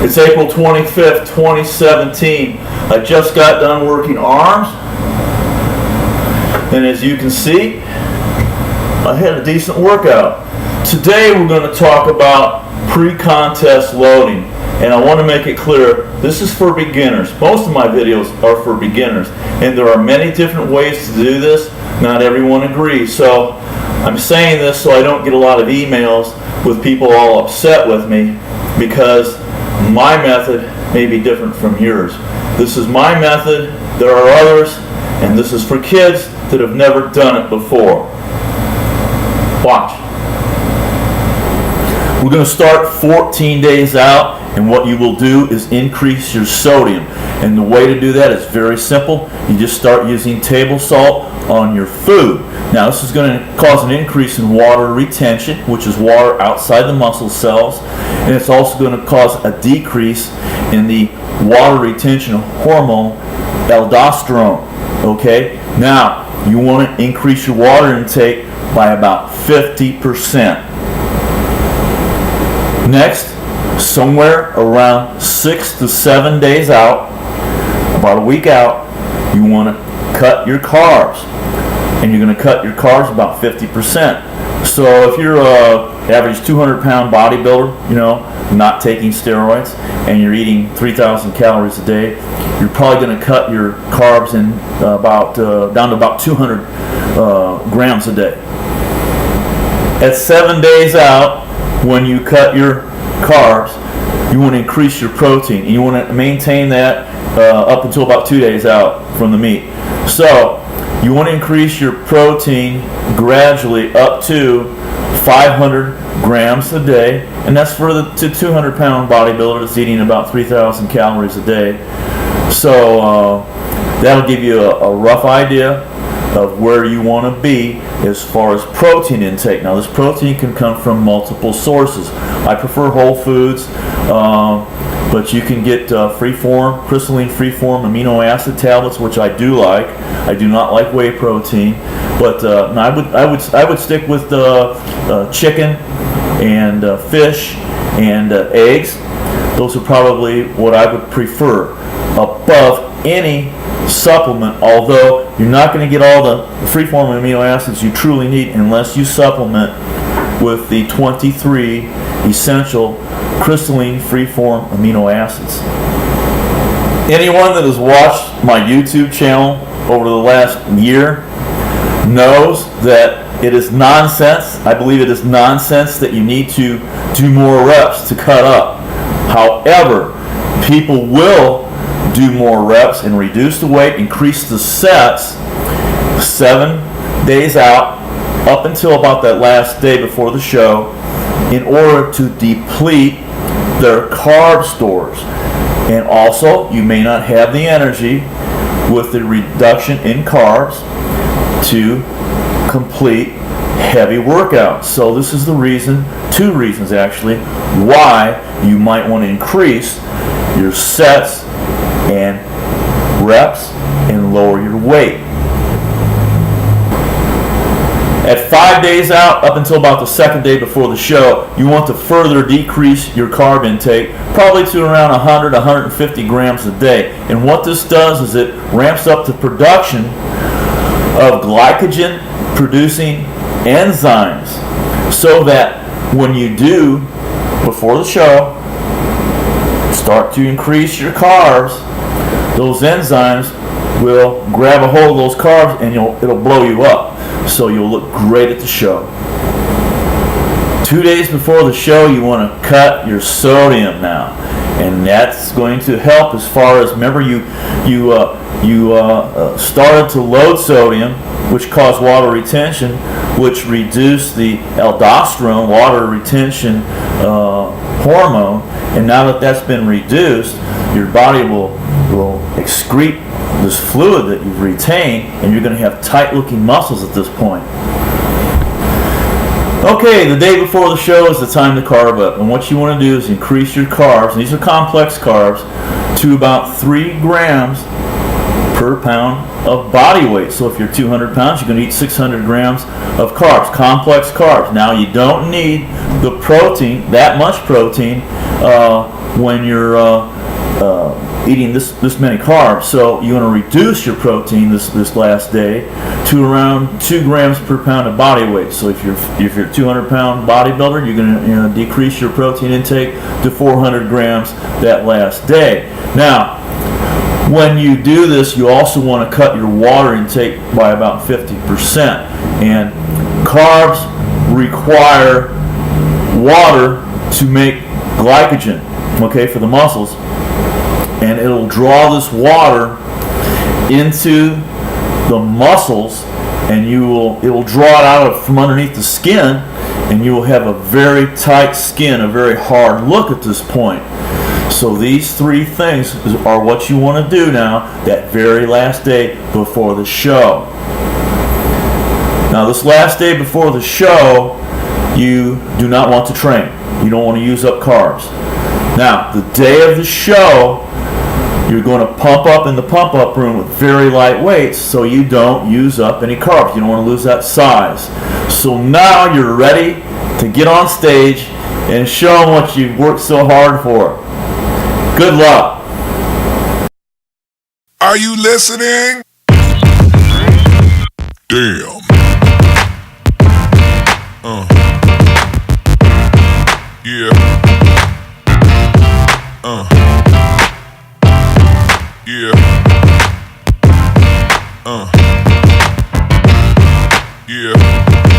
It's April 25th, 2017. I just got done working arms, and as you can see, I had a decent workout. Today we're going to talk about pre-contest loading, and I want to make it clear, this is for beginners. Most of my videos are for beginners, and there are many different ways to do this. Not everyone agrees, so I'm saying this so I don't get a lot of emails with people all upset with me, because my method may be different from yours. This is my method, there are others, and this is for kids that have never done it before. Watch. We're going to start 14 days out, and what you will do is increase your sodium. And the way to do that is very simple. You just start using table salt on your food. Now this is going to cause an increase in water retention, which is water outside the muscle cells, and it's also going to cause a decrease in the water retention hormone aldosterone. Okay, now you want to increase your water intake by about 50%. Next, somewhere around 6 to 7 days out, about a week out, you want to cut your carbs. And you're going to cut your carbs about 50%. So if you're an average 200-pound bodybuilder, not taking steroids, and you're eating 3,000 calories a day, you're probably going to cut your carbs in down to about 200 grams a day. At 7 days out, when you cut your carbs, you want to increase your protein, and you want to maintain that up until about 2 days out from the meet. So you want to increase your protein gradually up to 500 grams a day, and that's for the 200-pound bodybuilder that's eating about 3,000 calories a day. So that'll give you a rough idea of where you want to be as far as protein intake. Now this protein can come from multiple sources. I prefer whole foods, but you can get crystalline free-form amino acid tablets, which I do like. I do not like whey protein, but I would stick with chicken and fish and eggs. Those are probably what I would prefer above any supplement, although you're not going to get all the free-form amino acids you truly need unless you supplement with the 23 essential crystalline free-form amino acids. Anyone that has watched my YouTube channel over the last year knows that it is nonsense. I believe it is nonsense that you need to do more reps to cut up. However, people will do more reps and reduce the weight, increase the sets 7 days out up until about that last day before the show in order to deplete their carb stores. And also, you may not have the energy with the reduction in carbs to complete heavy workouts. So this is the reason, 2 reasons actually, why you might want to increase your sets and reps and lower your weight. At 5 days out, up until about the 2nd day before the show, you want to further decrease your carb intake, probably to around 100-150 grams a day. And what this does is it ramps up the production of glycogen-producing enzymes, so that when you do, before the show, start to increase your carbs, those enzymes will grab a hold of those carbs and it'll blow you up. So you'll look great at the show. 2 days before the show, you want to cut your sodium now, and that's going to help as far as, remember, you started to load sodium, which caused water retention, which reduced the aldosterone, water retention hormone, and now that that's been reduced, your body will excrete this fluid that you've retained, and you're going to have tight-looking muscles at this point. Okay, the day before the show is the time to carb up, and what you want to do is increase your carbs, and these are complex carbs, to about 3 grams per pound of body weight. So if you're 200 pounds, you're going to eat 600 grams of carbs, complex carbs. Now you don't need the protein, that much protein, when you're eating this many carbs. So you want to reduce your protein this last day to around 2 grams per pound of body weight. So if you're a 200-pound bodybuilder, you're going to decrease your protein intake to 400 grams that last day. Now, when you do this, you also want to cut your water intake by about 50%. And carbs require water to make glycogen, okay, for the muscles. And it'll draw this water into the muscles, and it will draw it out from underneath the skin, and you will have a very tight skin, a very hard look at this point. So these 3 things are what you want to do now that very last day before the show. Now this last day before the show, you do not want to train. You don't want to use up carbs. Now the day of the show, you're going to pump up in the pump-up room with very light weights so you don't use up any carbs. You don't want to lose that size. So now you're ready to get on stage and show them what you've worked so hard for. Good luck. Are you listening? Damn. Yeah. Yeah. Yeah.